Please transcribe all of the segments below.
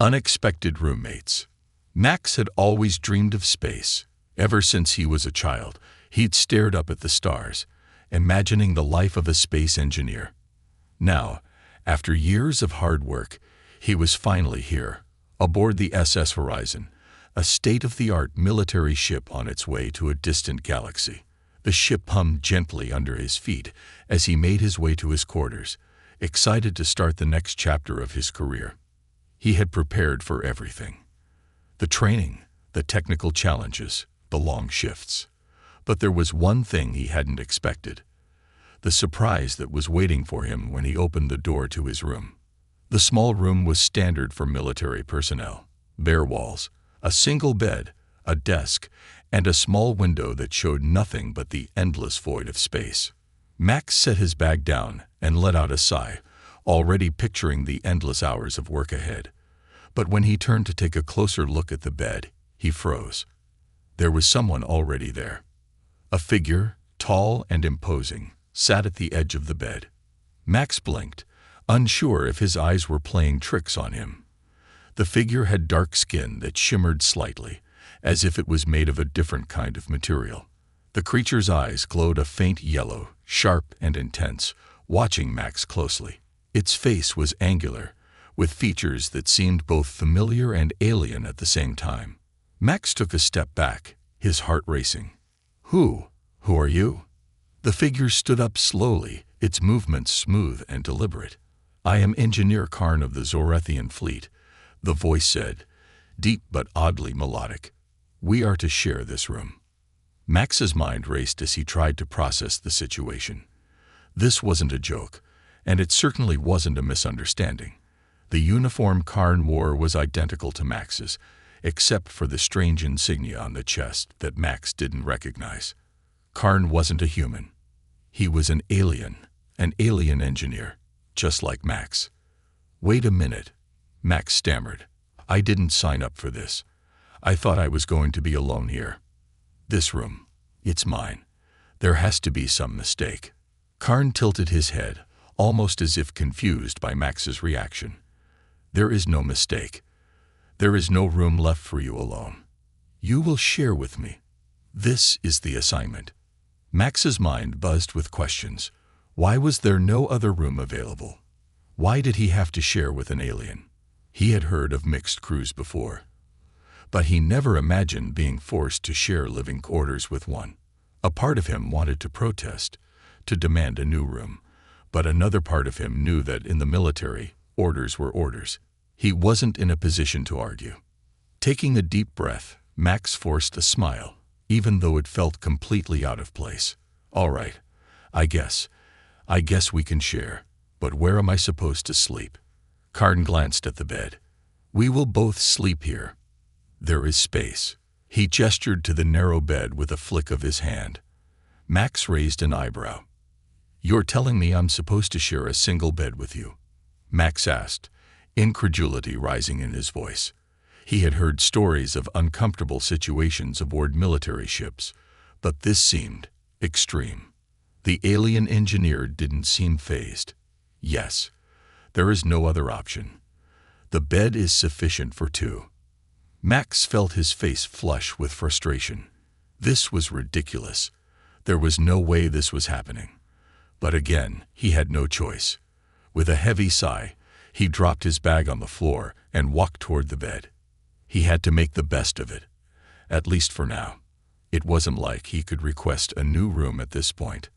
Unexpected roommates. Max had always dreamed of space. Ever since he was a child, he'd stared up at the stars, imagining the life of a space engineer. Now, after years of hard work, he was finally here, aboard the SS Horizon, a state-of-the-art military ship on its way to a distant galaxy. The ship hummed gently under his feet as he made his way to his quarters, excited to start the next chapter of his career. He had prepared for everything. The training, the technical challenges, the long shifts. But there was one thing he hadn't expected: the surprise that was waiting for him when he opened the door to his room. The small room was standard for military personnel. Bare walls, a single bed, a desk, and a small window that showed nothing but the endless void of space. Max set his bag down and let out a sigh, already picturing the endless hours of work ahead. But when he turned to take a closer look at the bed, he froze. There was someone already there. A figure, tall and imposing, sat at the edge of the bed. Max blinked, unsure if his eyes were playing tricks on him. The figure had dark skin that shimmered slightly, as if it was made of a different kind of material. The creature's eyes glowed a faint yellow, sharp and intense, watching Max closely. Its face was angular, with features that seemed both familiar and alien at the same time. Max took a step back, his heart racing. Who are you?" The figure stood up slowly, its movements smooth and deliberate. "I am Engineer Karn of the Zorethian fleet," the voice said, deep but oddly melodic. "We are to share this room." Max's mind raced as he tried to process the situation. This wasn't a joke, and it certainly wasn't a misunderstanding. The uniform Karn wore was identical to Max's, except for the strange insignia on the chest that Max didn't recognize. Karn wasn't a human. He was an alien engineer, just like Max. "Wait a minute," Max stammered. "I didn't sign up for this. I thought I was going to be alone here. This room, it's mine. There has to be some mistake." Karn tilted his head, almost as if confused by Max's reaction. "There is no mistake. There is no room left for you alone. You will share with me. This is the assignment." Max's mind buzzed with questions. Why was there no other room available? Why did he have to share with an alien? He had heard of mixed crews before, but he never imagined being forced to share living quarters with one. A part of him wanted to protest, to demand a new room, but another part of him knew that in the military, orders were orders. He wasn't in a position to argue. Taking a deep breath, Max forced a smile, even though it felt completely out of place. "All right, I guess we can share, but where am I supposed to sleep?" Karn glanced at the bed. "We will both sleep here. There is space." He gestured to the narrow bed with a flick of his hand. Max raised an eyebrow. "You're telling me I'm supposed to share a single bed with you?" Max asked, incredulity rising in his voice. He had heard stories of uncomfortable situations aboard military ships, but this seemed extreme. The alien engineer didn't seem fazed. "Yes, there is no other option. The bed is sufficient for two." Max felt his face flush with frustration. This was ridiculous. There was no way this was happening. But again, he had no choice. With a heavy sigh, he dropped his bag on the floor and walked toward the bed. He had to make the best of it, at least for now. It wasn't like he could request a new room at this point.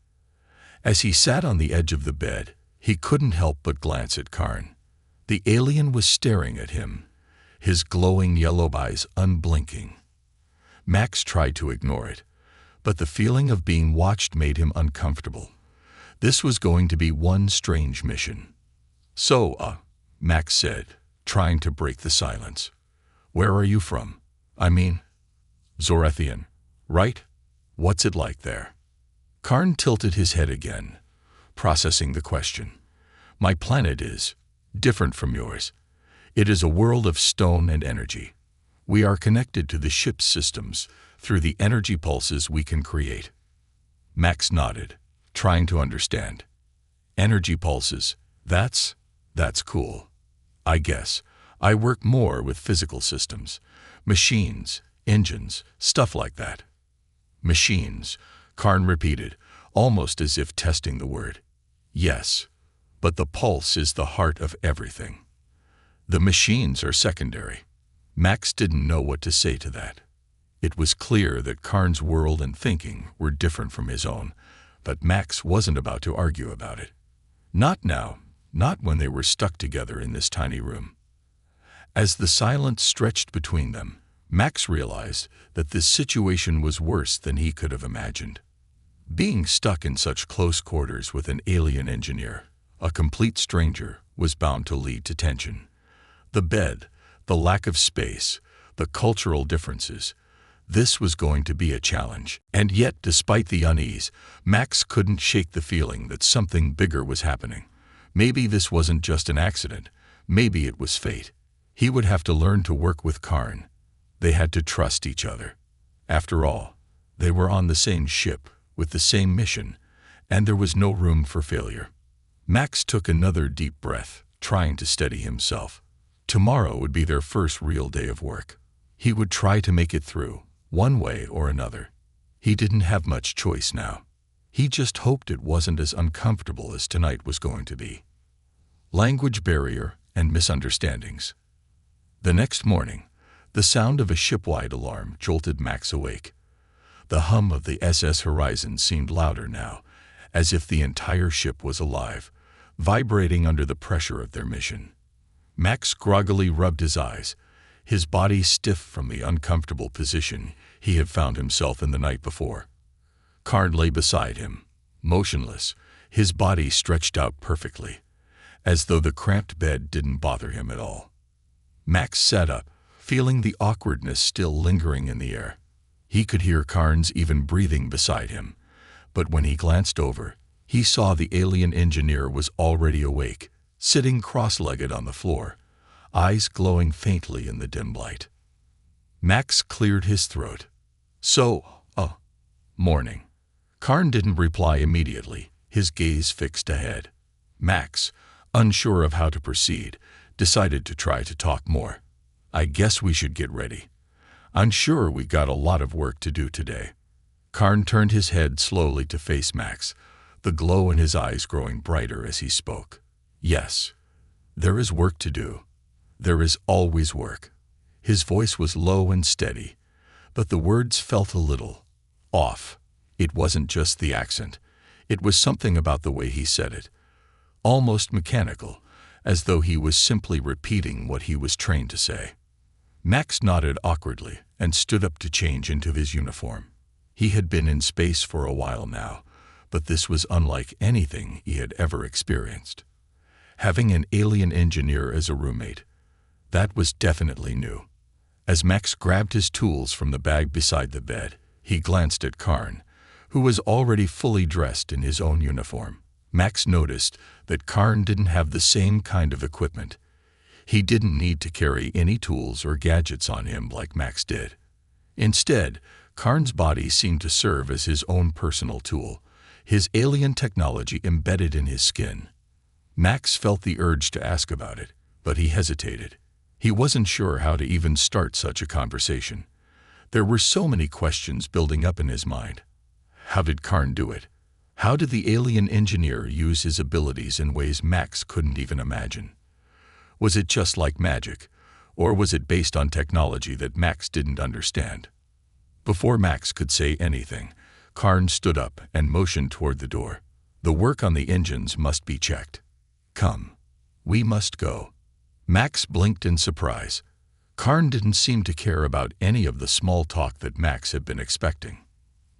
As he sat on the edge of the bed, he couldn't help but glance at Karn. The alien was staring at him, his glowing yellow eyes unblinking. Max tried to ignore it, but the feeling of being watched made him uncomfortable. This was going to be one strange mission. "So, Max said, trying to break the silence. "Where are you from? I mean, Zorethian, right? What's it like there?" Karn tilted his head again, processing the question. "My planet is different from yours. It is a world of stone and energy. We are connected to the ship's systems through the energy pulses we can create." Max nodded, trying to understand. "Energy pulses, that's cool. I guess I work more with physical systems, machines, engines, stuff like that. Machines, Karn repeated, almost as if testing the word. Yes, but the pulse is the heart of everything. The machines are secondary. Max didn't know what to say to that. It was clear that Karn's world and thinking were different from his own, but Max wasn't about to argue about it. Not now, not when they were stuck together in this tiny room. As the silence stretched between them, Max realized that this situation was worse than he could have imagined. Being stuck in such close quarters with an alien engineer, a complete stranger, was bound to lead to tension. The bed, the lack of space, the cultural differences, this was going to be a challenge. And yet, despite the unease, Max couldn't shake the feeling that something bigger was happening. Maybe this wasn't just an accident. Maybe it was fate. He would have to learn to work with Karn. They had to trust each other. After all, they were on the same ship, with the same mission, and there was no room for failure. Max took another deep breath, trying to steady himself. Tomorrow would be their first real day of work. He would try to make it through, one way or another. He didn't have much choice now. He just hoped it wasn't as uncomfortable as tonight was going to be. Language barrier and misunderstandings. The next morning, the sound of a shipwide alarm jolted Max awake. The hum of the SS Horizon seemed louder now, as if the entire ship was alive, vibrating under the pressure of their mission. Max groggily rubbed his eyes, his body stiff from the uncomfortable position he had found himself in the night before. Karn lay beside him, motionless, his body stretched out perfectly, as though the cramped bed didn't bother him at all. Max sat up, feeling the awkwardness still lingering in the air. He could hear Karn's even breathing beside him, but when he glanced over, he saw the alien engineer was already awake, sitting cross-legged on the floor, eyes glowing faintly in the dim light. Max cleared his throat. Morning. Karn didn't reply immediately, his gaze fixed ahead. Max, unsure of how to proceed, decided to try to talk more. I guess we should get ready. I'm sure we got a lot of work to do today. Karn turned his head slowly to face Max, the glow in his eyes growing brighter as he spoke. Yes, there is work to do. There is always work. His voice was low and steady, but the words felt a little off. It wasn't just the accent. It was something about the way he said it, almost mechanical, as though he was simply repeating what he was trained to say. Max nodded awkwardly and stood up to change into his uniform. He had been in space for a while now, but this was unlike anything he had ever experienced. Having an alien engineer as a roommate, that was definitely new. As Max grabbed his tools from the bag beside the bed, he glanced at Karn, who was already fully dressed in his own uniform. Max noticed that Karn didn't have the same kind of equipment. He didn't need to carry any tools or gadgets on him like Max did. Instead, Karn's body seemed to serve as his own personal tool, his alien technology embedded in his skin. Max felt the urge to ask about it, but he hesitated. He wasn't sure how to even start such a conversation. There were so many questions building up in his mind. How did Karn do it? How did the alien engineer use his abilities in ways Max couldn't even imagine? Was it just like magic, or was it based on technology that Max didn't understand? Before Max could say anything, Karn stood up and motioned toward the door. The work on the engines must be checked. Come. We must go. Max blinked in surprise. Karn didn't seem to care about any of the small talk that Max had been expecting.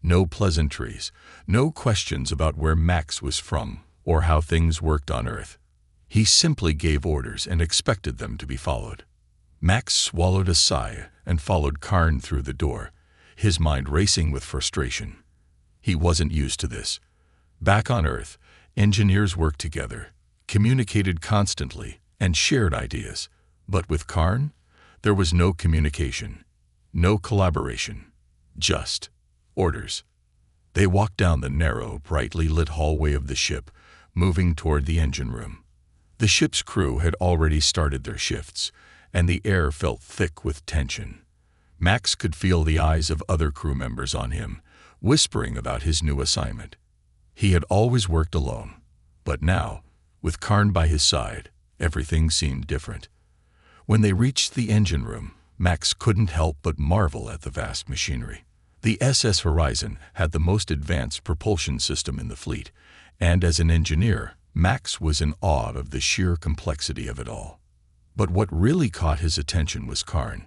No pleasantries, no questions about where Max was from or how things worked on Earth. He simply gave orders and expected them to be followed. Max swallowed a sigh and followed Karn through the door, his mind racing with frustration. He wasn't used to this. Back on Earth, engineers worked together, communicated constantly, and shared ideas. But with Karn, there was no communication, no collaboration, just orders. They walked down the narrow, brightly lit hallway of the ship, moving toward the engine room. The ship's crew had already started their shifts, and the air felt thick with tension. Max could feel the eyes of other crew members on him, whispering about his new assignment. He had always worked alone, but now, with Karn by his side, everything seemed different. When they reached the engine room, Max couldn't help but marvel at the vast machinery. The SS Horizon had the most advanced propulsion system in the fleet, and as an engineer, Max was in awe of the sheer complexity of it all. But what really caught his attention was Karn.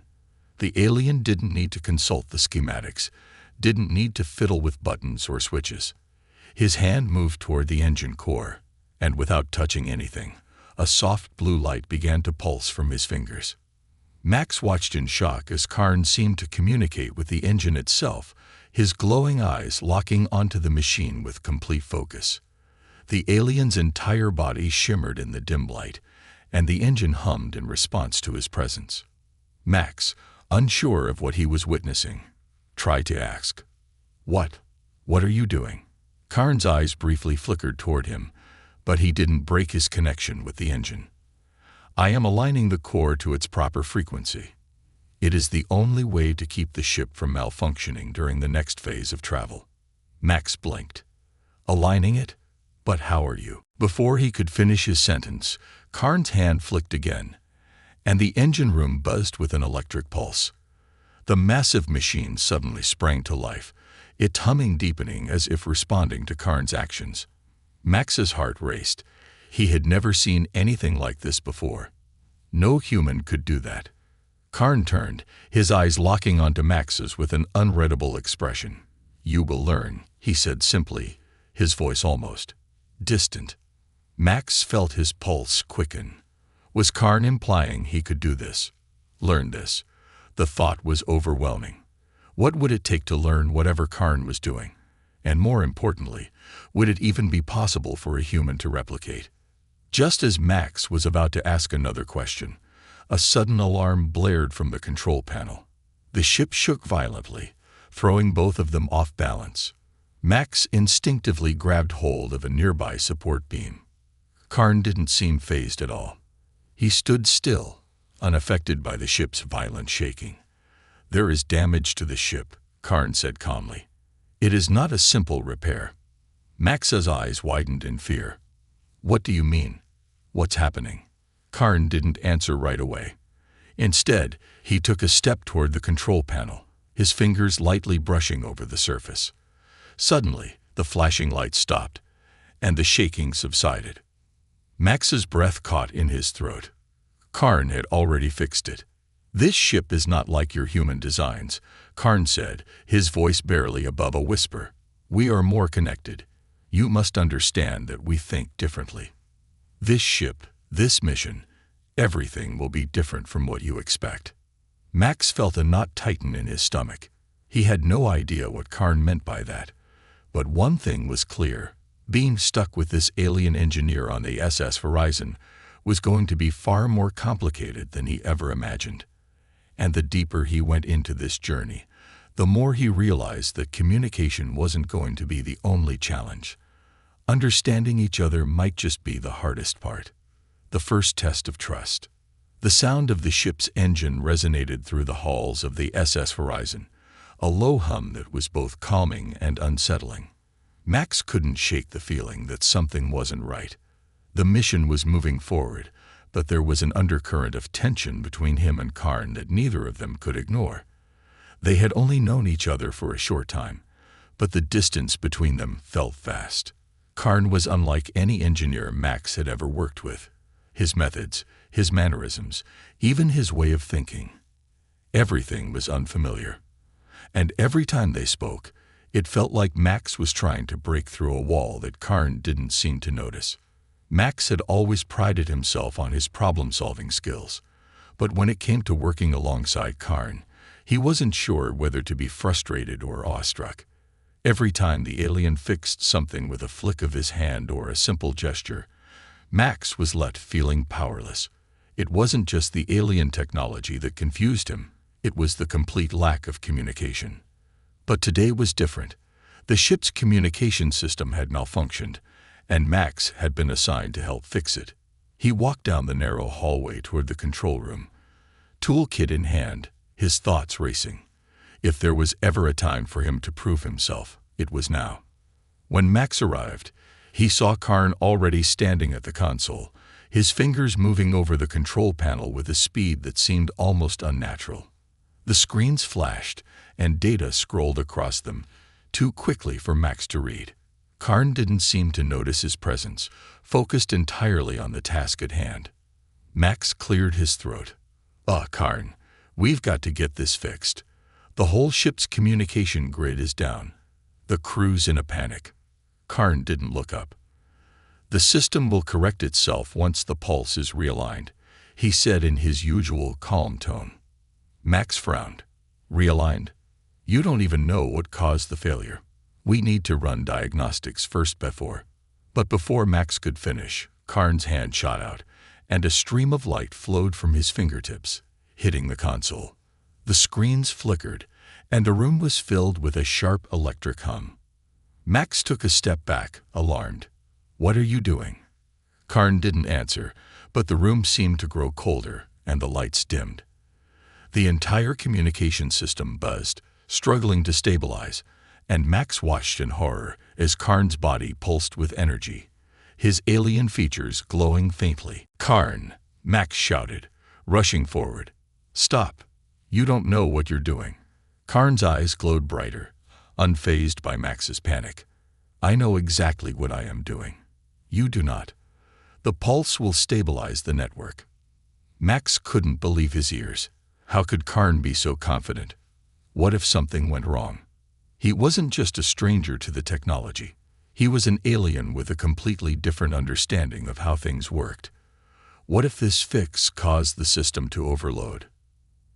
The alien didn't need to consult the schematics, didn't need to fiddle with buttons or switches. His hand moved toward the engine core, and without touching anything, a soft blue light began to pulse from his fingers. Max watched in shock as Karn seemed to communicate with the engine itself, his glowing eyes locking onto the machine with complete focus. The alien's entire body shimmered in the dim light, and the engine hummed in response to his presence. Max, unsure of what he was witnessing, tried to ask, "What? What are you doing?" Karn's eyes briefly flickered toward him, but he didn't break his connection with the engine. "I am aligning the core to its proper frequency. It is the only way to keep the ship from malfunctioning during the next phase of travel." Max blinked. "Aligning it? But how are you?" Before he could finish his sentence, Karn's hand flicked again, and the engine room buzzed with an electric pulse. The massive machine suddenly sprang to life, its humming deepening as if responding to Karn's actions. Max's heart raced. He had never seen anything like this before. No human could do that. Karn turned, his eyes locking onto Max's with an unreadable expression. "You will learn," he said simply, his voice almost distant. Max felt his pulse quicken. Was Karn implying he could do this? Learn this? The thought was overwhelming. What would it take to learn whatever Karn was doing? And more importantly, would it even be possible for a human to replicate? Just as Max was about to ask another question, a sudden alarm blared from the control panel. The ship shook violently, throwing both of them off balance. Max instinctively grabbed hold of a nearby support beam. Karn didn't seem fazed at all. He stood still, unaffected by the ship's violent shaking. "There is damage to the ship," Karn said calmly. "It is not a simple repair." Max's eyes widened in fear. "What do you mean? What's happening?" Karn didn't answer right away. Instead, he took a step toward the control panel, his fingers lightly brushing over the surface. Suddenly, the flashing light stopped, and the shaking subsided. Max's breath caught in his throat. Karn had already fixed it. "This ship is not like your human designs," Karn said, his voice barely above a whisper. "We are more connected. You must understand that we think differently. This ship, this mission, everything will be different from what you expect." Max felt a knot tighten in his stomach. He had no idea what Karn meant by that. But one thing was clear. Being stuck with this alien engineer on the SS Horizon was going to be far more complicated than he ever imagined. And the deeper he went into this journey, the more he realized that communication wasn't going to be the only challenge. Understanding each other might just be the hardest part, the first test of trust. The sound of the ship's engine resonated through the halls of the SS Horizon, a low hum that was both calming and unsettling. Max couldn't shake the feeling that something wasn't right. The mission was moving forward, but there was an undercurrent of tension between him and Karn that neither of them could ignore. They had only known each other for a short time, but the distance between them felt vast. Karn was unlike any engineer Max had ever worked with. His methods, his mannerisms, even his way of thinking. Everything was unfamiliar. And every time they spoke, it felt like Max was trying to break through a wall that Karn didn't seem to notice. Max had always prided himself on his problem-solving skills, but when it came to working alongside Karn, he wasn't sure whether to be frustrated or awestruck. Every time the alien fixed something with a flick of his hand or a simple gesture, Max was left feeling powerless. It wasn't just the alien technology that confused him, it was the complete lack of communication. But today was different. The ship's communication system had malfunctioned, and Max had been assigned to help fix it. He walked down the narrow hallway toward the control room. toolkit in hand, his thoughts racing. If there was ever a time for him to prove himself, it was now. When Max arrived, he saw Karn already standing at the console, his fingers moving over the control panel with a speed that seemed almost unnatural. The screens flashed, and data scrolled across them, too quickly for Max to read. Karn didn't seem to notice his presence, focused entirely on the task at hand. Max cleared his throat. Karn, we've got to get this fixed. The whole ship's communication grid is down. The crew's in a panic." Karn didn't look up. "The system will correct itself once the pulse is realigned," he said in his usual calm tone. Max frowned. "Realigned? You don't even know what caused the failure. We need to run diagnostics first before." But before Max could finish, Karn's hand shot out, and a stream of light flowed from his fingertips, hitting the console. The screens flickered, and the room was filled with a sharp electric hum. Max took a step back, alarmed. "What are you doing?" Karn didn't answer, but the room seemed to grow colder, and the lights dimmed. The entire communication system buzzed, struggling to stabilize, and Max watched in horror as Karn's body pulsed with energy, his alien features glowing faintly. "Karn!" Max shouted, rushing forward. "Stop! You don't know what you're doing." Karn's eyes glowed brighter, unfazed by Max's panic. "I know exactly what I am doing. You do not. The pulse will stabilize the network." Max couldn't believe his ears. How could Karn be so confident? What if something went wrong? He wasn't just a stranger to the technology. He was an alien with a completely different understanding of how things worked. What if this fix caused the system to overload?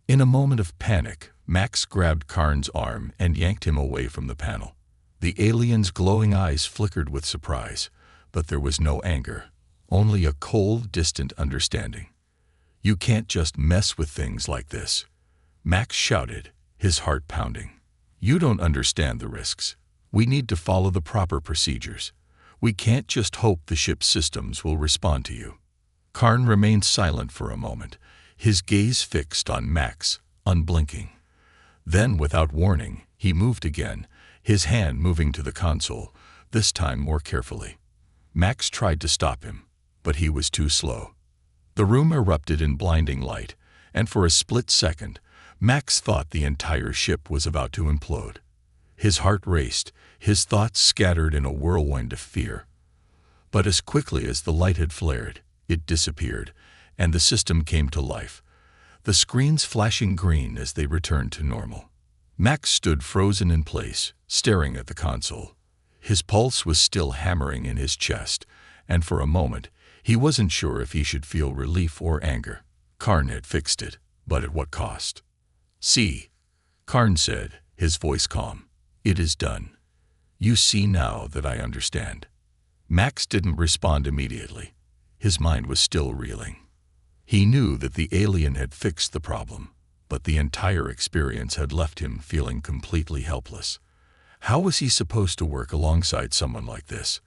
In a moment of panic, Max grabbed Karn's arm and yanked him away from the panel. The alien's glowing eyes flickered with surprise, but there was no anger, only a cold, distant understanding. "You can't just mess with things like this," Max shouted, his heart pounding. "You don't understand the risks. We need to follow the proper procedures. We can't just hope the ship's systems will respond to you." Karn remained silent for a moment, his gaze fixed on Max, unblinking. Then, without warning, he moved again, his hand moving to the console, this time more carefully. Max tried to stop him, but he was too slow. The room erupted in blinding light, and for a split second, Max thought the entire ship was about to implode. His heart raced, his thoughts scattered in a whirlwind of fear. But as quickly as the light had flared, it disappeared, and the system came to life, the screens flashing green as they returned to normal. Max stood frozen in place, staring at the console. His pulse was still hammering in his chest, and for a moment, he wasn't sure if he should feel relief or anger. Karn had fixed it, but at what cost? "See," Karn said, his voice calm. "It is done. You see now that I understand." Max didn't respond immediately. His mind was still reeling. He knew that the alien had fixed the problem, but the entire experience had left him feeling completely helpless. How was he supposed to work alongside someone like this?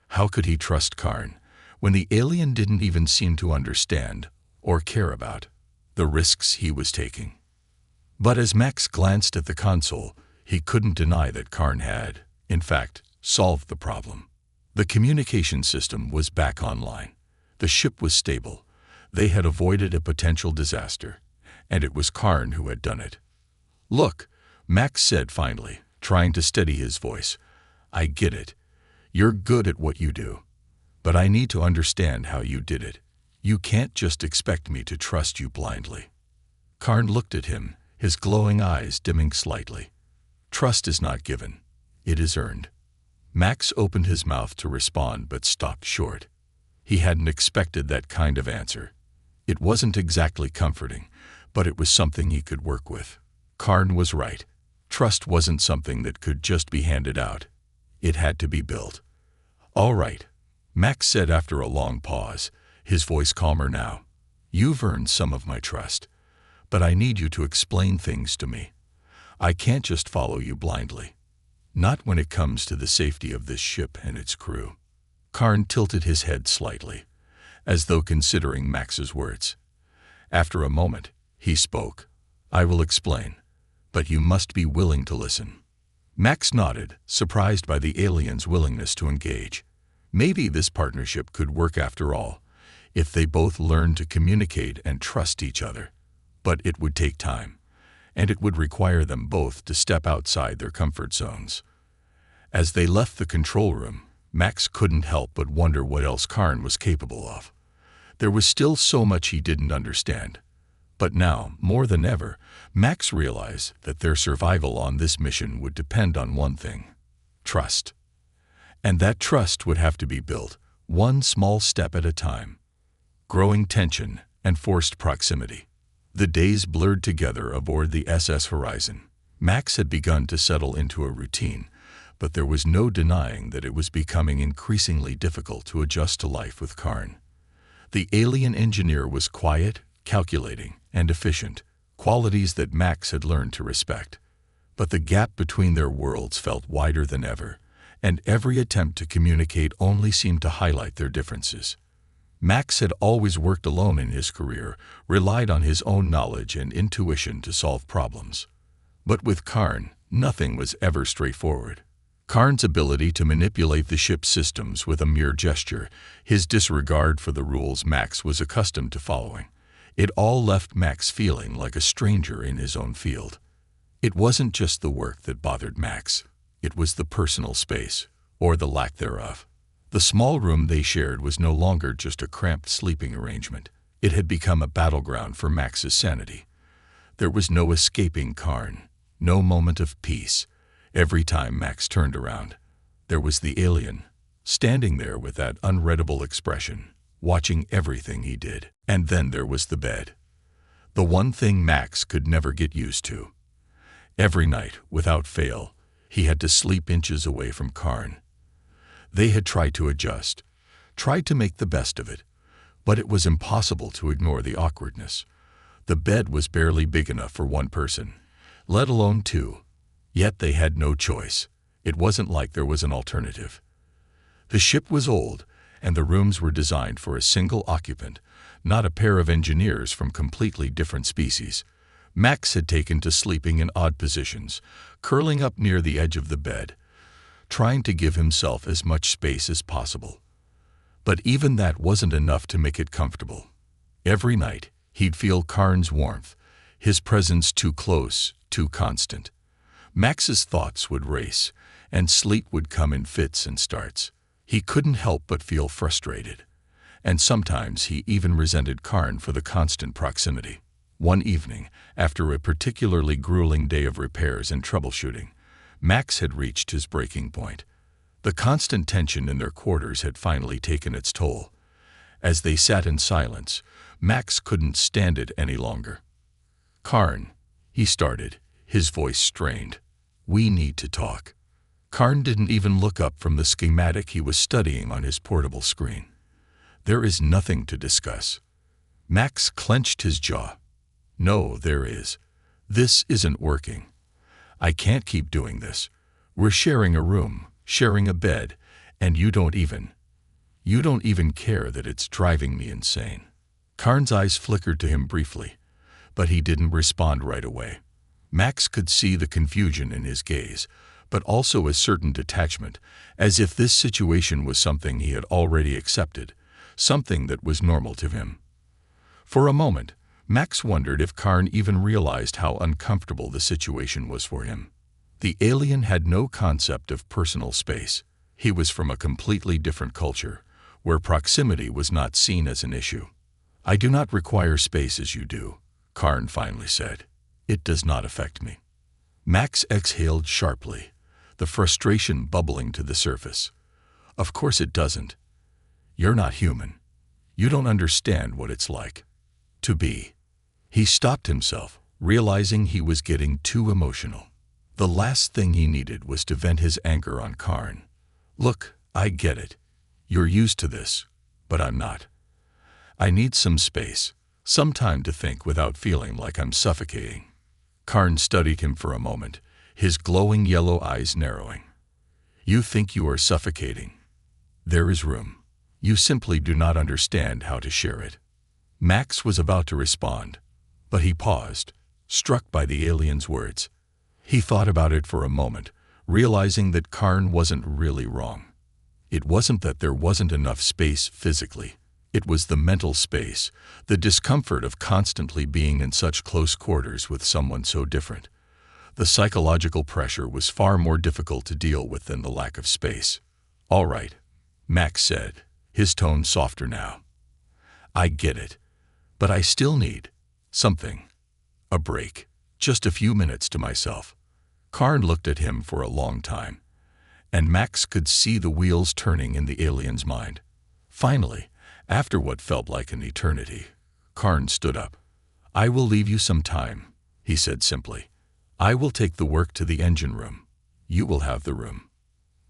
How could he trust Karn when the alien didn't even seem to understand or care about the risks he was taking? But as Max glanced at the console, he couldn't deny that Karn had, in fact, solved the problem. The communication system was back online. The ship was stable. They had avoided a potential disaster, and it was Karn who had done it. "Look," Max said finally, trying to steady his voice. "I get it. You're good at what you do. But I need to understand how you did it. You can't just expect me to trust you blindly." Karn looked at him, his glowing eyes dimming slightly. "Trust is not given. It is earned." Max opened his mouth to respond but stopped short. He hadn't expected that kind of answer. It wasn't exactly comforting, but it was something he could work with. Karn was right. Trust wasn't something that could just be handed out. It had to be built. "All right," Max said after a long pause, his voice calmer now. "You've earned some of my trust, but I need you to explain things to me. I can't just follow you blindly. Not when it comes to the safety of this ship and its crew." Karn tilted his head slightly, as though considering Max's words. After a moment, He spoke. I will explain, but you must be willing to listen. Max nodded, surprised by the alien's willingness to engage. Maybe this partnership could work after all, if they both learned to communicate and trust each other. But it would take time, and it would require them both to step outside their comfort zones. As they left the control room, Max couldn't help but wonder what else Karn was capable of. There was still so much he didn't understand. But now, more than ever, Max realized that their survival on this mission would depend on one thing: trust. And that trust would have to be built, one small step at a time. Growing tension and forced proximity. The days blurred together aboard the SS Horizon. Max had begun to settle into a routine, but there was no denying that it was becoming increasingly difficult to adjust to life with Karn. The alien engineer was quiet, calculating, and efficient, qualities that Max had learned to respect. But the gap between their worlds felt wider than ever, and every attempt to communicate only seemed to highlight their differences. Max had always worked alone in his career, relied on his own knowledge and intuition to solve problems. But with Karn, nothing was ever straightforward. Karn's ability to manipulate the ship's systems with a mere gesture, his disregard for the rules Max was accustomed to following, it all left Max feeling like a stranger in his own field. It wasn't just the work that bothered Max. It was the personal space, or the lack thereof. The small room they shared was no longer just a cramped sleeping arrangement. It had become a battleground for Max's sanity. There was no escaping Karn, no moment of peace. Every time Max turned around, there was the alien, standing there with that unreadable expression, watching everything he did. And then there was the bed. The one thing Max could never get used to. Every night, without fail, he had to sleep inches away from Karn. They had tried to adjust, tried to make the best of it, but it was impossible to ignore the awkwardness. The bed was barely big enough for one person, let alone two. Yet they had no choice. It wasn't like there was an alternative. The ship was old, and the rooms were designed for a single occupant, not a pair of engineers from completely different species. Max had taken to sleeping in odd positions, curling up near the edge of the bed, trying to give himself as much space as possible. But even that wasn't enough to make it comfortable. Every night, he'd feel Karn's warmth, his presence too close, too constant. Max's thoughts would race, and sleep would come in fits and starts. He couldn't help but feel frustrated, and sometimes he even resented Karn for the constant proximity. One evening, after a particularly grueling day of repairs and troubleshooting, Max had reached his breaking point. The constant tension in their quarters had finally taken its toll. As they sat in silence, Max couldn't stand it any longer. "Karn," he started, his voice strained. "We need to talk." Karn didn't even look up from the schematic he was studying on his portable screen. "There is nothing to discuss." Max clenched his jaw. "No, there is. This isn't working. I can't keep doing this. We're sharing a room, sharing a bed, and you don't even care that it's driving me insane." Karn's eyes flickered to him briefly, but he didn't respond right away. Max could see the confusion in his gaze, but also a certain detachment, as if this situation was something he had already accepted, something that was normal to him. For a moment, Max wondered if Karn even realized how uncomfortable the situation was for him. The alien had no concept of personal space. He was from a completely different culture, where proximity was not seen as an issue. "I do not require space as you do," Karn finally said. "It does not affect me." Max exhaled sharply, the frustration bubbling to the surface. "Of course it doesn't. You're not human. You don't understand what it's like to be." He stopped himself, realizing he was getting too emotional. The last thing he needed was to vent his anger on Karn. "Look, I get it. You're used to this, but I'm not. I need some space, some time to think without feeling like I'm suffocating." Karn studied him for a moment, his glowing yellow eyes narrowing. "You think you are suffocating. There is room. You simply do not understand how to share it." Max was about to respond, But he paused, struck by the alien's words. He thought about it for a moment, realizing that Karn wasn't really wrong. It wasn't that there wasn't enough space physically. It was the mental space, the discomfort of constantly being in such close quarters with someone so different. The psychological pressure was far more difficult to deal with than the lack of space. "All right," Max said, his tone softer now. "I get it. But I still need something. A break. Just a few minutes to myself." Karn looked at him for a long time, and Max could see the wheels turning in the alien's mind. Finally, after what felt like an eternity, Karn stood up. "I will leave you some time," he said simply. "I will take the work to the engine room. You will have the room."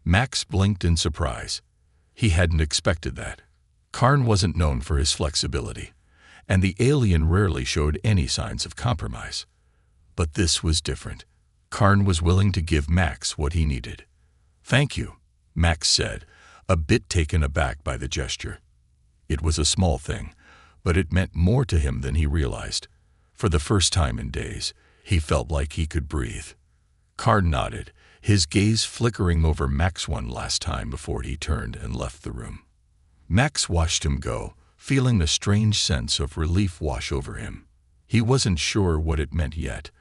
Max blinked in surprise. He hadn't expected that. Karn wasn't known for his flexibility, and the alien rarely showed any signs of compromise. But this was different. Karn was willing to give Max what he needed. "Thank you," Max said, a bit taken aback by the gesture. It was a small thing, but it meant more to him than he realized. For the first time in days, he felt like he could breathe. Karn nodded, his gaze flickering over Max one last time before he turned and left the room. Max watched him go, feeling a strange sense of relief wash over him. He wasn't sure what it meant yet,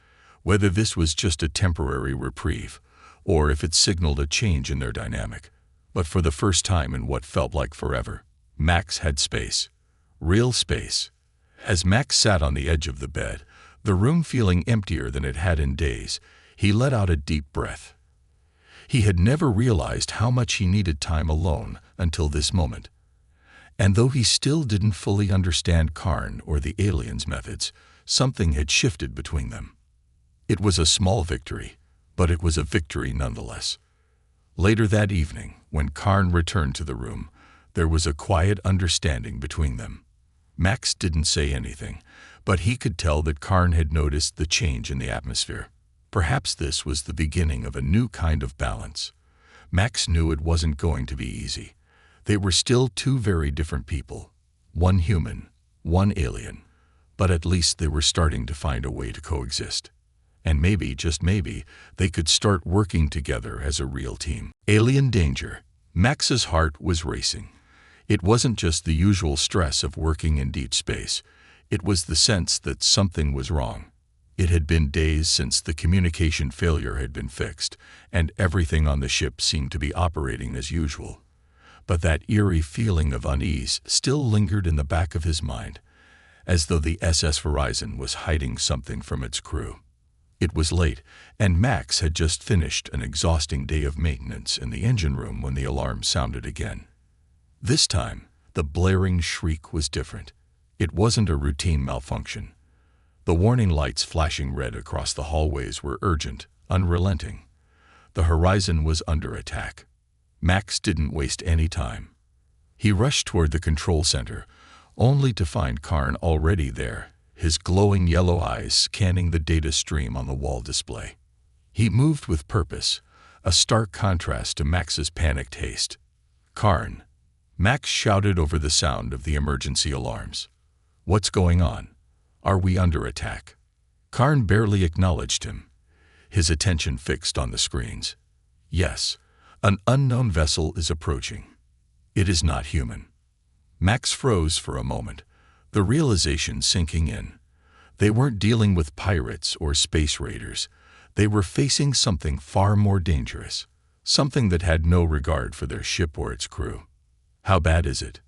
whether this was just a temporary reprieve, or if it signaled a change in their dynamic. But for the first time in what felt like forever, Max had space. Real space. As Max sat on the edge of the bed, the room feeling emptier than it had in days, he let out a deep breath. He had never realized how much he needed time alone until this moment. And though he still didn't fully understand Karn or the alien's methods, something had shifted between them. It was a small victory, but it was a victory nonetheless. Later that evening, when Karn returned to the room, there was a quiet understanding between them. Max didn't say anything, but he could tell that Karn had noticed the change in the atmosphere. Perhaps this was the beginning of a new kind of balance. Max knew it wasn't going to be easy. They were still two very different people, one human, one alien, but at least they were starting to find a way to coexist. And maybe, just maybe, they could start working together as a real team. Alien danger. Max's heart was racing. It wasn't just the usual stress of working in deep space. It was the sense that something was wrong. It had been days since the communication failure had been fixed, and everything on the ship seemed to be operating as usual. But that eerie feeling of unease still lingered in the back of his mind, as though the SS Horizon was hiding something from its crew. It was late, and Max had just finished an exhausting day of maintenance in the engine room when the alarm sounded again. This time, the blaring shriek was different. It wasn't a routine malfunction. The warning lights flashing red across the hallways were urgent, unrelenting. The Horizon was under attack. Max didn't waste any time. He rushed toward the control center, only to find Karn already there, his glowing yellow eyes scanning the data stream on the wall display. He moved with purpose, a stark contrast to Max's panicked haste. "Karn!" Max shouted over the sound of the emergency alarms. "What's going on? Are we under attack?" Karn barely acknowledged him, his attention fixed on the screens. "Yes, an unknown vessel is approaching. It is not human." Max froze for a moment, the realization sinking in. They weren't dealing with pirates or space raiders. They were facing something far more dangerous, something that had no regard for their ship or its crew. "How bad is it?"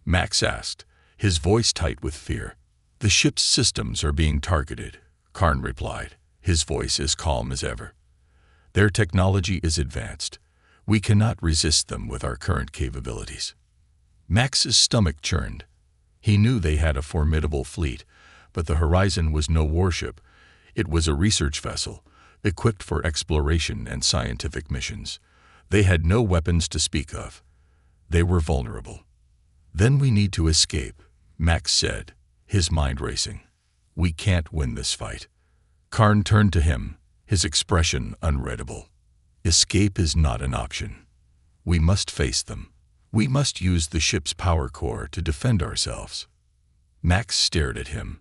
Max asked, his voice tight with fear. "The ship's systems are being targeted," Karn replied, his voice as calm as ever. "Their technology is advanced. We cannot resist them with our current capabilities." Max's stomach churned. He knew they had a formidable fleet, but the Horizon was no warship. It was a research vessel, equipped for exploration and scientific missions. They had no weapons to speak of. They were vulnerable. "Then we need to escape," Max said, his mind racing. "We can't win this fight." Karn turned to him, his expression unreadable. "Escape is not an option. We must face them. We must use the ship's power core to defend ourselves." Max stared at him.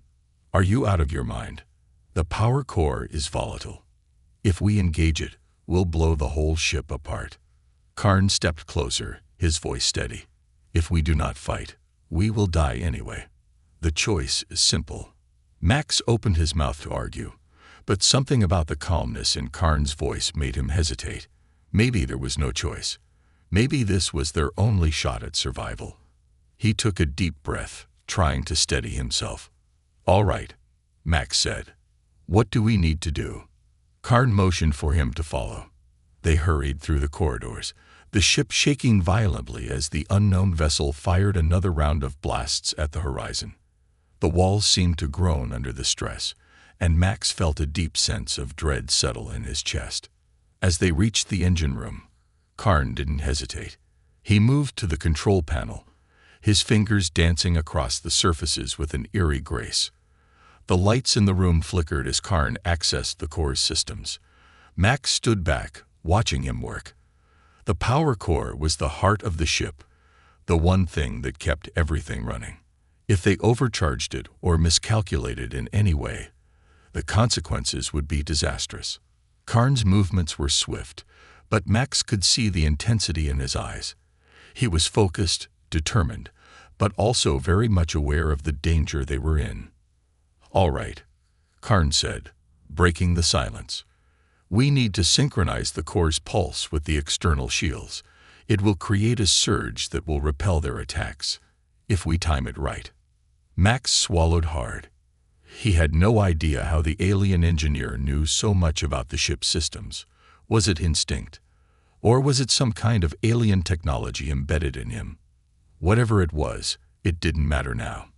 Are you out of your mind? The power core is volatile. If we engage it, we'll blow the whole ship apart. Karn stepped closer, his voice steady. If we do not fight, we will die anyway. The choice is simple. Max opened his mouth to argue, but something about the calmness in Karn's voice made him hesitate. Maybe there was no choice. Maybe this was their only shot at survival. He took a deep breath, trying to steady himself. "All right," Max said. "What do we need to do?" Karn motioned for him to follow. They hurried through the corridors, the ship shaking violently as the unknown vessel fired another round of blasts at the horizon. The walls seemed to groan under the stress, and Max felt a deep sense of dread settle in his chest. As they reached the engine room, Karn didn't hesitate. He moved to the control panel, his fingers dancing across the surfaces with an eerie grace. The lights in the room flickered as Karn accessed the core's systems. Max stood back, watching him work. The power core was the heart of the ship, the one thing that kept everything running. If they overcharged it or miscalculated in any way, the consequences would be disastrous. Karn's movements were swift, but Max could see the intensity in his eyes. He was focused, determined, but also very much aware of the danger they were in. "All right," Karn said, breaking the silence. "We need to synchronize the core's pulse with the external shields. It will create a surge that will repel their attacks, if we time it right." Max swallowed hard. He had no idea how the alien engineer knew so much about the ship's systems. Was it instinct? Or was it some kind of alien technology embedded in him? Whatever it was, it didn't matter now.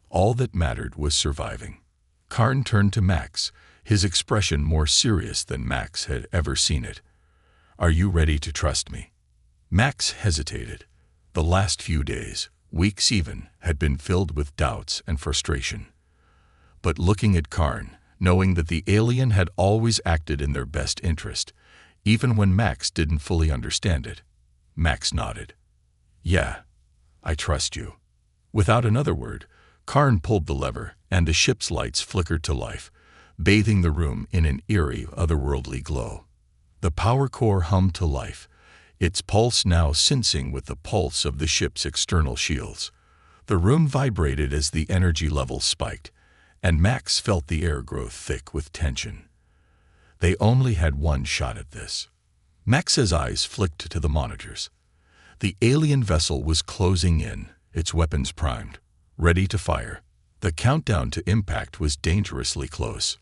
All that mattered was surviving. Karn turned to Max, his expression more serious than Max had ever seen it. "Are you ready to trust me?" Max hesitated. The last few days, weeks even, had been filled with doubts and frustration. But looking at Karn, knowing that the alien had always acted in their best interest, even when Max didn't fully understand it, Max nodded. "Yeah, I trust you." Without another word, Karn pulled the lever, and the ship's lights flickered to life, bathing the room in an eerie, otherworldly glow. The power core hummed to life, its pulse now syncing with the pulse of the ship's external shields. The room vibrated as the energy levels spiked, and Max felt the air grow thick with tension. They only had one shot at this. Max's eyes flicked to the monitors. The alien vessel was closing in, its weapons primed, ready to fire. The countdown to impact was dangerously close.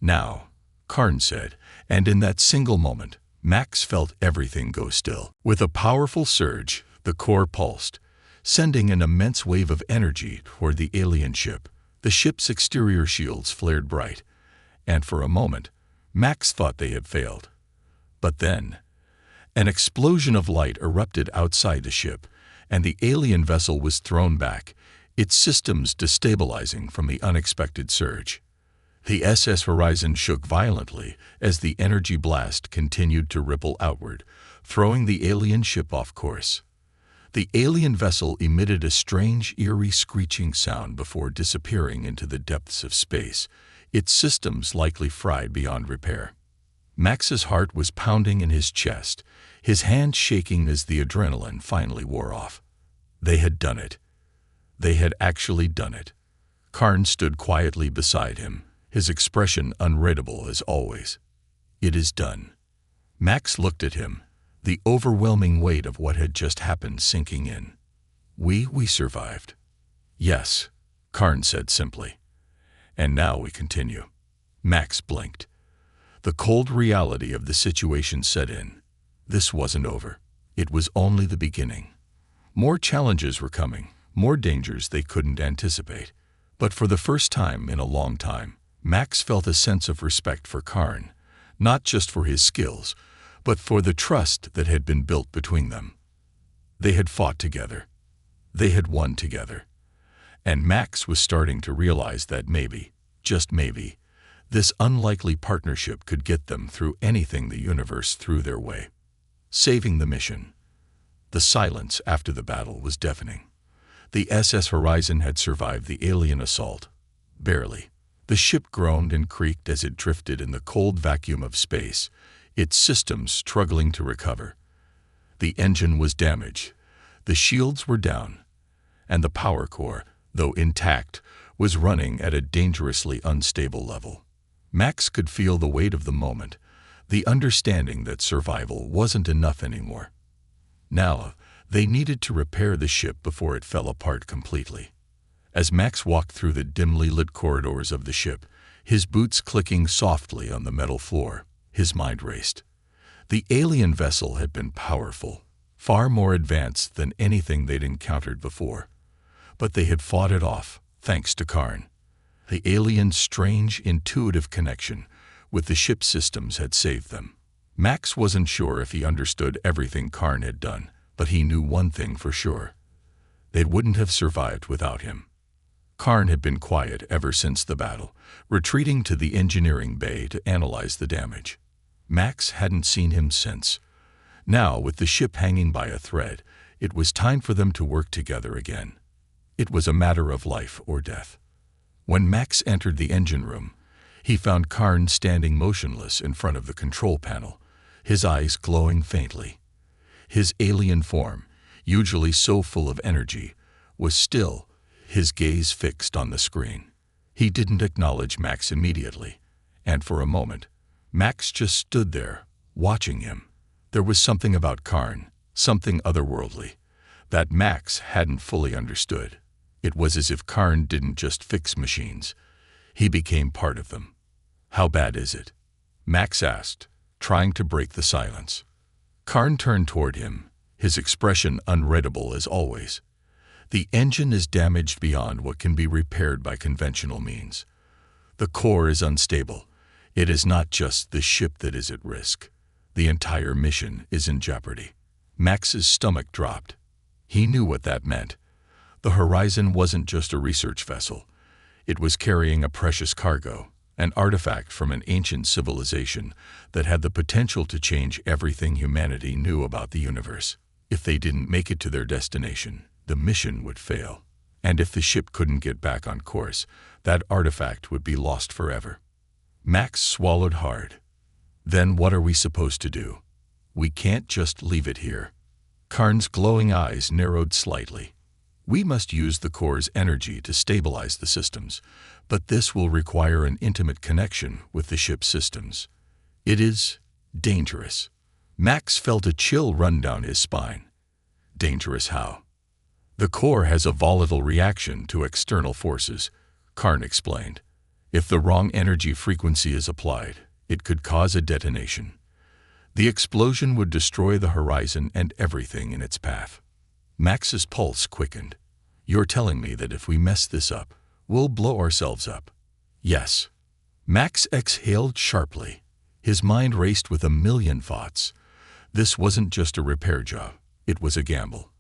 "Now," Karn said, and in that single moment, Max felt everything go still. With a powerful surge, the core pulsed, sending an immense wave of energy toward the alien ship. The ship's exterior shields flared bright, and for a moment, Max thought they had failed. But then, an explosion of light erupted outside the ship, and the alien vessel was thrown back, its systems destabilizing from the unexpected surge. The SS Horizon shook violently as the energy blast continued to ripple outward, throwing the alien ship off course. The alien vessel emitted a strange, eerie screeching sound before disappearing into the depths of space, its systems likely fried beyond repair. Max's heart was pounding in his chest, his hands shaking as the adrenaline finally wore off. They had done it. They had actually done it. Karn stood quietly beside him, his expression unreadable as always. "It is done." Max looked at him, the overwhelming weight of what had just happened sinking in. We survived." "Yes," Karn said simply. "And now we continue." Max blinked. The cold reality of the situation set in. This wasn't over. It was only the beginning. More challenges were coming, more dangers they couldn't anticipate. But for the first time in a long time, Max felt a sense of respect for Karn, not just for his skills, but for the trust that had been built between them. They had fought together. They had won together. And Max was starting to realize that maybe, just maybe, this unlikely partnership could get them through anything the universe threw their way. Saving the mission. The silence after the battle was deafening. The SS Horizon had survived the alien assault, Barely. The ship groaned and creaked as it drifted in the cold vacuum of space, its systems struggling to recover. The engine was damaged, the shields were down, and the power core, though intact, was running at a dangerously unstable level. Max could feel the weight of the moment, the understanding that survival wasn't enough anymore. Now, they needed to repair the ship before it fell apart completely. As Max walked through the dimly lit corridors of the ship, his boots clicking softly on the metal floor, his mind raced. The alien vessel had been powerful, far more advanced than anything they'd encountered before. But they had fought it off, thanks to Karn. The alien's strange, intuitive connection with the ship's systems had saved them. Max wasn't sure if he understood everything Karn had done, but he knew one thing for sure. They wouldn't have survived without him. Karn had been quiet ever since the battle, retreating to the engineering bay to analyze the damage. Max hadn't seen him since. Now, with the ship hanging by a thread, it was time for them to work together again. It was a matter of life or death. When Max entered the engine room, he found Karn standing motionless in front of the control panel, his eyes glowing faintly. His alien form, usually so full of energy, was still, his gaze fixed on the screen. He didn't acknowledge Max immediately, and for a moment, Max just stood there, watching him. There was something about Karn, something otherworldly, that Max hadn't fully understood. It was as if Karn didn't just fix machines. He became part of them. "How bad is it?" Max asked, trying to break the silence. Karn turned toward him, his expression unreadable as always. "The engine is damaged beyond what can be repaired by conventional means. The core is unstable. It is not just the ship that is at risk. The entire mission is in jeopardy." Max's stomach dropped. He knew what that meant. The Horizon wasn't just a research vessel. It was carrying a precious cargo, an artifact from an ancient civilization that had the potential to change everything humanity knew about the universe. If they didn't make it to their destination, the mission would fail. And if the ship couldn't get back on course, that artifact would be lost forever. Max swallowed hard. "Then what are we supposed to do? We can't just leave it here." Karn's glowing eyes narrowed slightly. "We must use the core's energy to stabilize the systems, but this will require an intimate connection with the ship's systems. It is dangerous." Max felt a chill run down his spine. "Dangerous how?" "The core has a volatile reaction to external forces," Karn explained. "If the wrong energy frequency is applied, it could cause a detonation. The explosion would destroy the Horizon and everything in its path." Max's pulse quickened. "You're telling me that if we mess this up, we'll blow ourselves up?" "Yes." Max exhaled sharply. His mind raced with a million thoughts. This wasn't just a repair job. It was a gamble.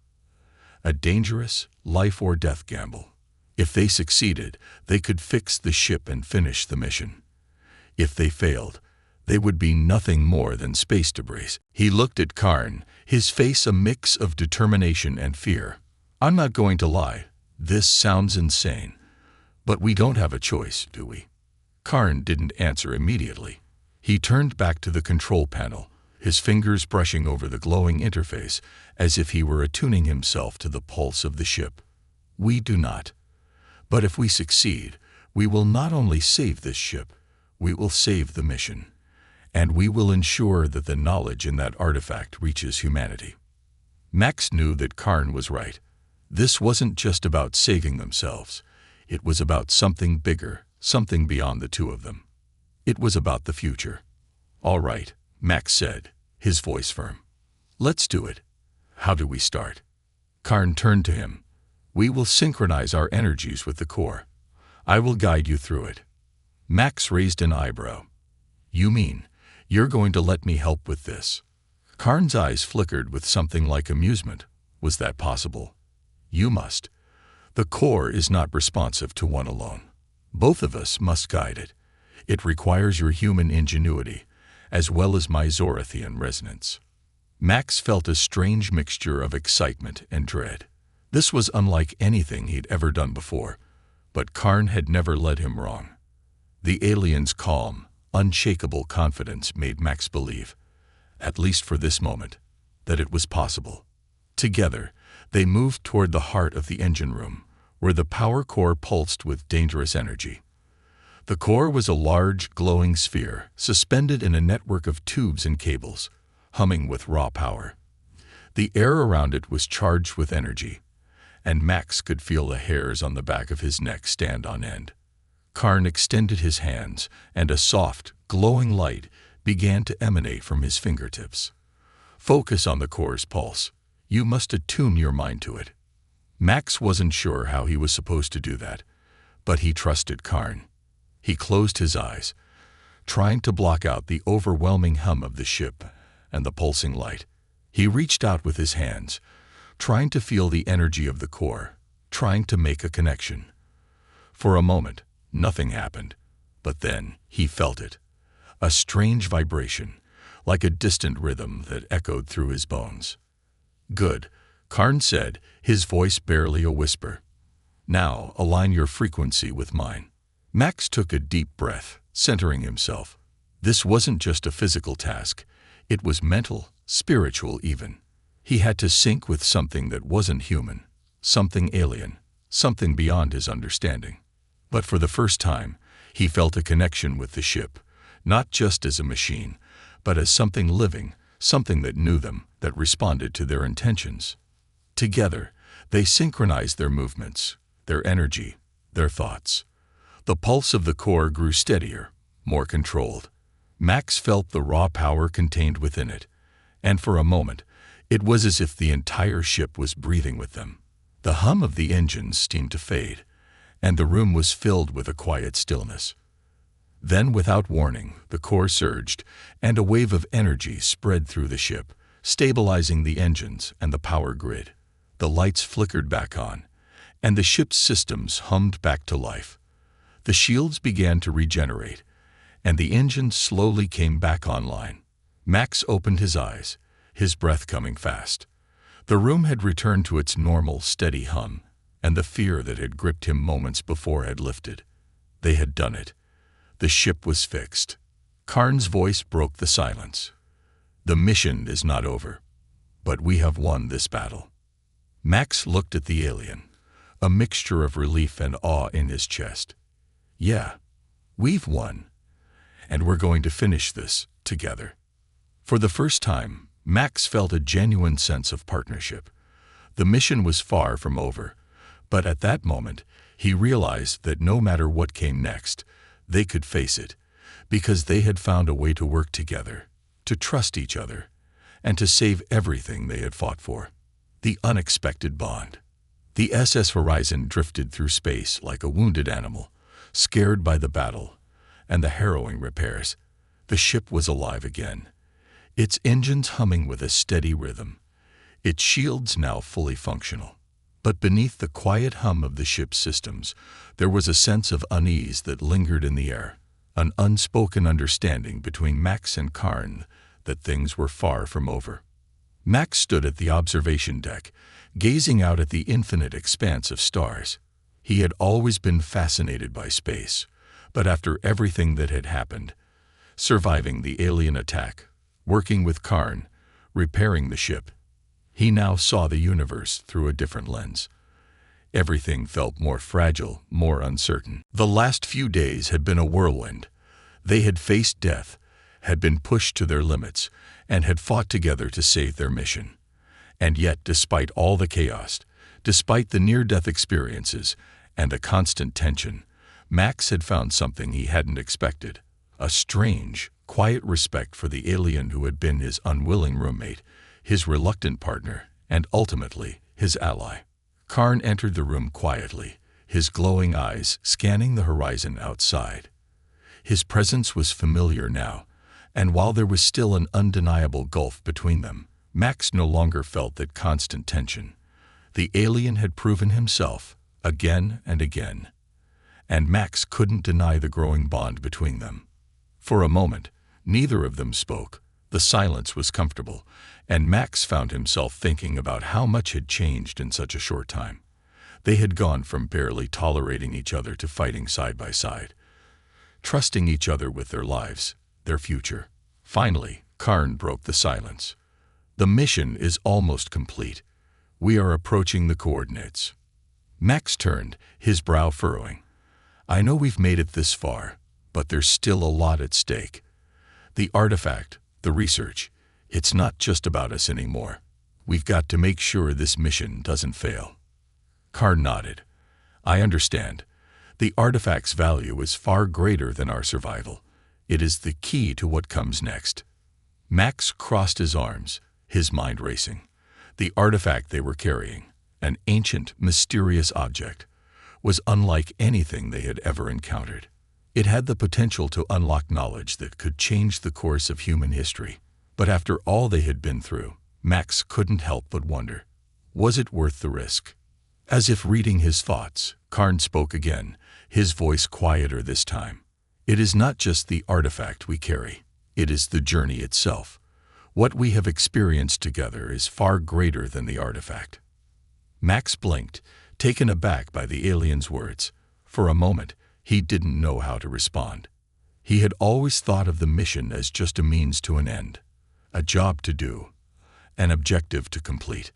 A dangerous, life-or-death gamble. If they succeeded, they could fix the ship and finish the mission. If they failed, they would be nothing more than space debris. He looked at Karn, his face a mix of determination and fear. "I'm not going to lie. This sounds insane. But we don't have a choice, do we?" Karn didn't answer immediately. He turned back to the control panel, his fingers brushing over the glowing interface as if he were attuning himself to the pulse of the ship. "We do not. But if we succeed, we will not only save this ship, we will save the mission. And we will ensure that the knowledge in that artifact reaches humanity." Max knew that Karn was right. This wasn't just about saving themselves. It was about something bigger, something beyond the two of them. It was about the future. "All right," Max said, his voice firm. "Let's do it. How do we start?" Karn turned to him. "We will synchronize our energies with the core. I will guide you through it." Max raised an eyebrow. "You mean you're going to let me help with this?" Karn's eyes flickered with something like amusement. Was that possible? "You must. The core is not responsive to one alone. Both of us must guide it. It requires your human ingenuity, as well as my Zorathian resonance." Max felt a strange mixture of excitement and dread. This was unlike anything he'd ever done before. But Karn had never led him wrong. The alien's calm, unshakable confidence made Max believe, at least for this moment, that it was possible. Together, they moved toward the heart of the engine room, where the power core pulsed with dangerous energy. The core was a large, glowing sphere, suspended in a network of tubes and cables, humming with raw power. The air around it was charged with energy, and Max could feel the hairs on the back of his neck stand on end. Karn extended his hands, and a soft, glowing light began to emanate from his fingertips. Focus on the core's pulse. You must attune your mind to it. Max wasn't sure how he was supposed to do that, but he trusted Karn. He closed his eyes, trying to block out the overwhelming hum of the ship and the pulsing light. He reached out with his hands, trying to feel the energy of the core, trying to make a connection. For a moment, nothing happened, but then he felt it. A strange vibration, like a distant rhythm that echoed through his bones. "Good," Karn said, his voice barely a whisper. "Now align your frequency with mine." Max took a deep breath, centering himself. This wasn't just a physical task. It was mental, spiritual even. He had to sync with something that wasn't human, something alien, something beyond his understanding. But for the first time, he felt a connection with the ship, not just as a machine, but as something living, something that knew them, that responded to their intentions. Together, they synchronized their movements, their energy, their thoughts. The pulse of the core grew steadier, more controlled. Max felt the raw power contained within it, and for a moment, it was as if the entire ship was breathing with them. The hum of the engines seemed to fade, and the room was filled with a quiet stillness. Then, without warning, the core surged, and a wave of energy spread through the ship, stabilizing the engines and the power grid. The lights flickered back on, and the ship's systems hummed back to life. The shields began to regenerate, and the engines slowly came back online. Max opened his eyes, his breath coming fast. The room had returned to its normal, steady hum, and the fear that had gripped him moments before had lifted. They had done it. The ship was fixed. Karn's voice broke the silence. "The mission is not over, but we have won this battle." Max looked at the alien, a mixture of relief and awe in his chest. "Yeah, we've won, and we're going to finish this together." For the first time, Max felt a genuine sense of partnership. The mission was far from over, but at that moment, he realized that no matter what came next, they could face it, because they had found a way to work together, to trust each other, and to save everything they had fought for. The unexpected bond. The SS Horizon drifted through space like a wounded animal, scared by the battle and the harrowing repairs. The ship was alive again, its engines humming with a steady rhythm, its shields now fully functional. But beneath the quiet hum of the ship's systems, there was a sense of unease that lingered in the air, an unspoken understanding between Max and Karn that things were far from over. Max stood at the observation deck, gazing out at the infinite expanse of stars. He had always been fascinated by space, but after everything that had happened, surviving the alien attack, working with Karn, repairing the ship, he now saw the universe through a different lens. Everything felt more fragile, more uncertain. The last few days had been a whirlwind. They had faced death, had been pushed to their limits, and had fought together to save their mission. And yet, despite all the chaos, despite the near-death experiences and the constant tension, Max had found something he hadn't expected: a strange, quiet respect for the alien who had been his unwilling roommate, his reluctant partner, and ultimately his ally. Karn entered the room quietly, his glowing eyes scanning the horizon outside. His presence was familiar now, and while there was still an undeniable gulf between them, Max no longer felt that constant tension. The alien had proven himself, again and again, and Max couldn't deny the growing bond between them. For a moment, neither of them spoke. The silence was comfortable, and Max found himself thinking about how much had changed in such a short time. They had gone from barely tolerating each other to fighting side by side, trusting each other with their lives, their future. Finally, Karn broke the silence. The mission is almost complete. We are approaching the coordinates. Max turned, his brow furrowing. I know we've made it this far, but there's still a lot at stake. The artifact, the research, it's not just about us anymore. We've got to make sure this mission doesn't fail. Karn nodded. I understand. The artifact's value is far greater than our survival. It is the key to what comes next. Max crossed his arms, his mind racing. The artifact they were carrying, an ancient, mysterious object, was unlike anything they had ever encountered. It had the potential to unlock knowledge that could change the course of human history. But after all they had been through, Max couldn't help but wonder, was it worth the risk? As if reading his thoughts, Karn spoke again, his voice quieter this time. It is not just the artifact we carry, it is the journey itself. What we have experienced together is far greater than the artifact. Max blinked, taken aback by the alien's words. For a moment, he didn't know how to respond. He had always thought of the mission as just a means to an end, a job to do, an objective to complete.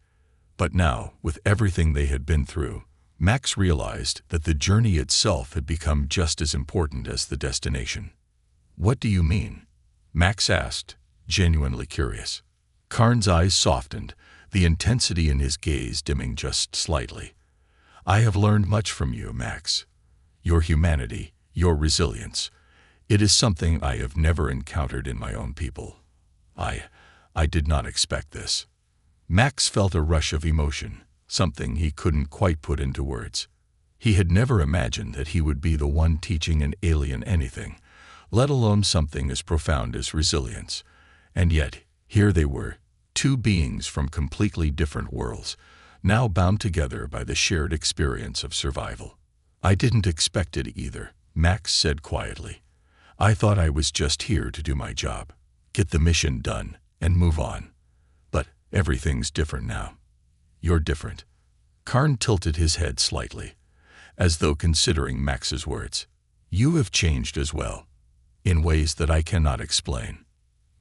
But now, with everything they had been through, Max realized that the journey itself had become just as important as the destination. What do you mean? Max asked, genuinely curious. Karn's eyes softened, the intensity in his gaze dimming just slightly. I have learned much from you, Max. Your humanity, your resilience. It is something I have never encountered in my own people. I did not expect this. Max felt a rush of emotion, something he couldn't quite put into words. He had never imagined that he would be the one teaching an alien anything, let alone something as profound as resilience. And yet, here they were, two beings from completely different worlds, now bound together by the shared experience of survival. I didn't expect it either, Max said quietly. I thought I was just here to do my job, get the mission done, and move on. But everything's different now. You're different. Karn tilted his head slightly, as though considering Max's words. You have changed as well, in ways that I cannot explain.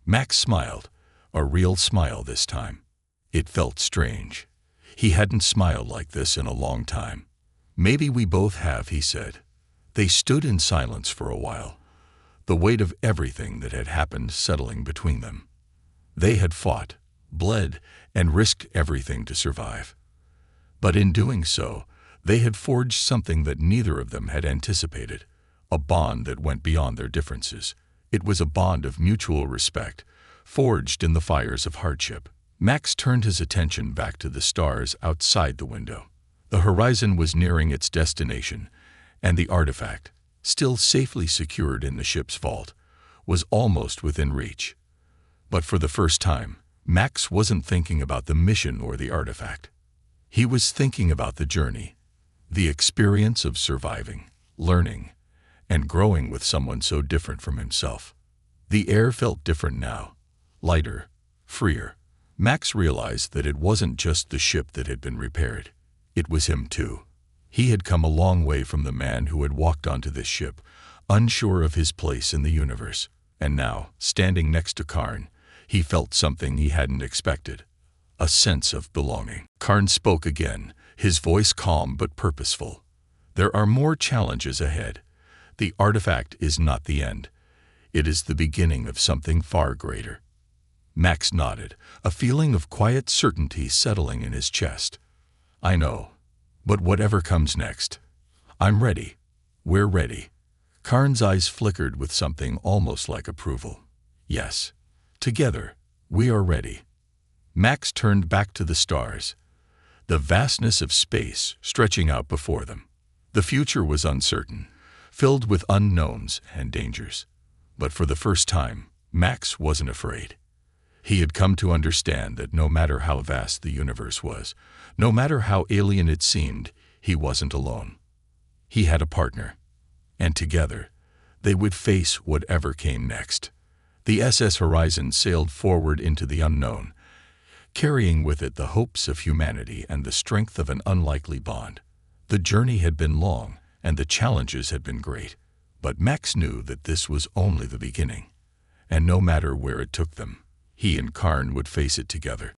Max smiled, a real smile this time. It felt strange. He hadn't smiled like this in a long time. Maybe we both have, he said. They stood in silence for a while, the weight of everything that had happened settling between them. They had fought, bled, and risked everything to survive. But in doing so, they had forged something that neither of them had anticipated, a bond that went beyond their differences. It was a bond of mutual respect, forged in the fires of hardship. Max turned his attention back to the stars outside the window. The horizon was nearing its destination, and the artifact, still safely secured in the ship's vault, was almost within reach. But for the first time, Max wasn't thinking about the mission or the artifact. He was thinking about the journey, the experience of surviving, learning, and growing with someone so different from himself. The air felt different now, lighter, freer. Max realized that it wasn't just the ship that had been repaired. It was him too. He had come a long way from the man who had walked onto this ship, unsure of his place in the universe. And now, standing next to Karn, he felt something he hadn't expected, a sense of belonging. Karn spoke again, his voice calm but purposeful. There are more challenges ahead. The artifact is not the end. It is the beginning of something far greater. Max nodded, a feeling of quiet certainty settling in his chest. I know, but whatever comes next, I'm ready. We're ready. Karn's eyes flickered with something almost like approval. Yes. Together, we are ready. Max turned back to the stars, the vastness of space stretching out before them. The future was uncertain, filled with unknowns and dangers. But for the first time, Max wasn't afraid. He had come to understand that no matter how vast the universe was, no matter how alien it seemed, he wasn't alone. He had a partner, and together, they would face whatever came next. The SS Horizon sailed forward into the unknown, carrying with it the hopes of humanity and the strength of an unlikely bond. The journey had been long, and the challenges had been great. But Max knew that this was only the beginning. And no matter where it took them, he and Karn would face it together.